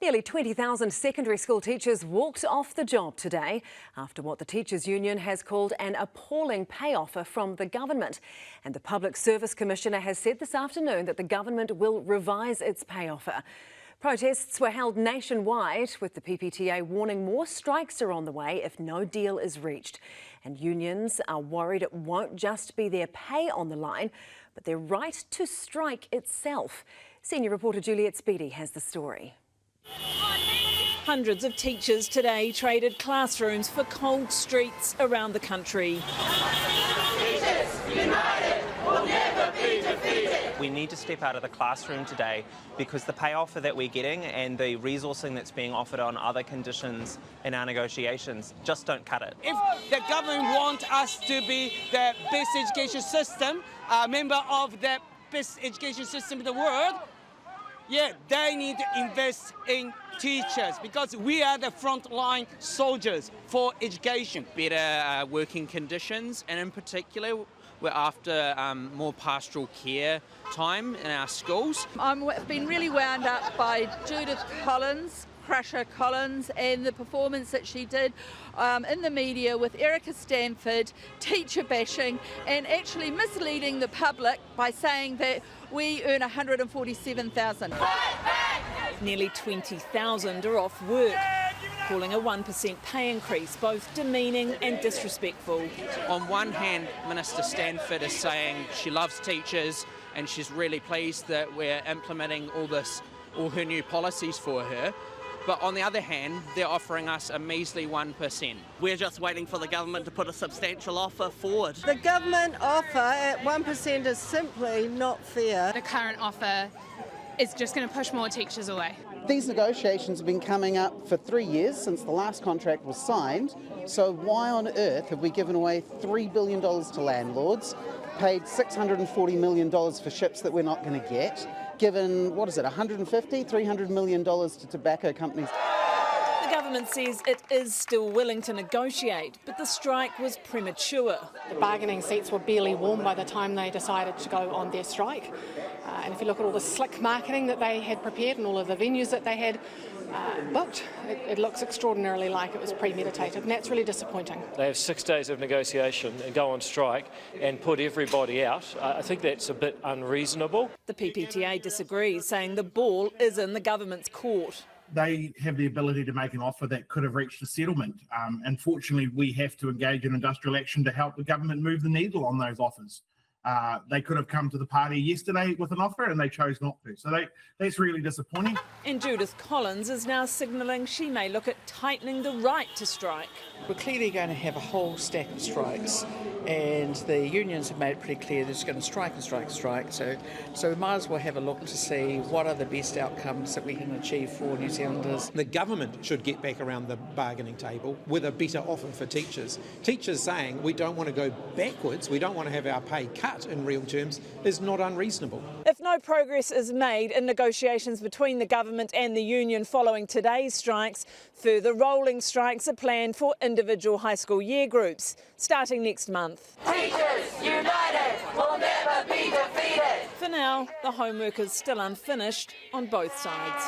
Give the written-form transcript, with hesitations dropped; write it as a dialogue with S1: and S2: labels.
S1: Nearly 20,000 secondary school teachers walked off the job today after what the Teachers' Union has called an appalling pay offer from the government. And the Public Service Commissioner has said this afternoon that the government will revise its pay offer. Protests were held nationwide, with the PPTA warning more strikes are on the way if no deal is reached. And unions are worried it won't just be their pay on the line, but their right to strike itself. Senior reporter Juliet Speedy has the story.
S2: Hundreds of teachers today traded classrooms for cold streets around the country.
S3: Teachers united will never be defeated.
S4: We need to step out of the classroom today because the pay offer that we're getting and the resourcing that's being offered on other conditions in our negotiations just don't cut it.
S5: If the government wants us to be the best education system, a member of the best education system in the world, they need to invest in teachers because we are the frontline soldiers for education.
S6: Better working conditions, and in particular, we're after more pastoral care time in our schools.
S7: I've been really wound up by Judith Collins, and the performance that she did in the media with Erica Stanford, teacher bashing and actually misleading the public by saying that we earn $147,000.
S2: Nearly 20,000 are off work, calling a 1% pay increase both demeaning and disrespectful.
S6: On one hand, Minister Stanford is saying she loves teachers and she's really pleased that we're implementing all her new policies for her. But on the other hand, they're offering us a measly 1%.
S8: We're just waiting for the government to put a substantial offer forward.
S9: The government offer at 1% is simply not fair.
S10: The current offer is just going to push more teachers away.
S11: These negotiations have been coming up for 3 years since the last contract was signed. So why on earth have we given away $3 billion to landlords, paid $640 million for ships that we're not going to get, given, $150, $300 million to tobacco companies?
S2: The government says it is still willing to negotiate, but the strike was premature.
S12: The bargaining seats were barely warm by the time they decided to go on their strike. And if you look at all the slick marketing that they had prepared and all of the venues that they had booked, it looks extraordinarily like it was premeditated, and that's really disappointing.
S13: They have 6 days of negotiation and go on strike and put everybody out. I think that's a bit unreasonable.
S2: The PPTA disagrees, saying the ball is in the government's court.
S14: They have the ability to make an offer that could have reached a settlement. Unfortunately, we have to engage in industrial action to help the government move the needle on those offers. They could have come to the party yesterday with an offer and they chose not to. So that's really disappointing.
S2: And Judith Collins is now signalling she may look at tightening the right to strike.
S15: We're clearly going to have a whole stack of strikes, and the unions have made it pretty clear they're just going to strike and strike and strike. So we might as well have a look to see what are the best outcomes that we can achieve for New Zealanders.
S16: The government should get back around the bargaining table with a better offer for teachers. Teachers saying we don't want to go backwards, we don't want to have our pay cut in real terms, is not unreasonable.
S2: If no progress is made in negotiations between the government and the union following today's strikes, further rolling strikes are planned for individual high school year groups, starting next month.
S3: Teachers united will never be defeated.
S2: For now, the homework is still unfinished on both sides.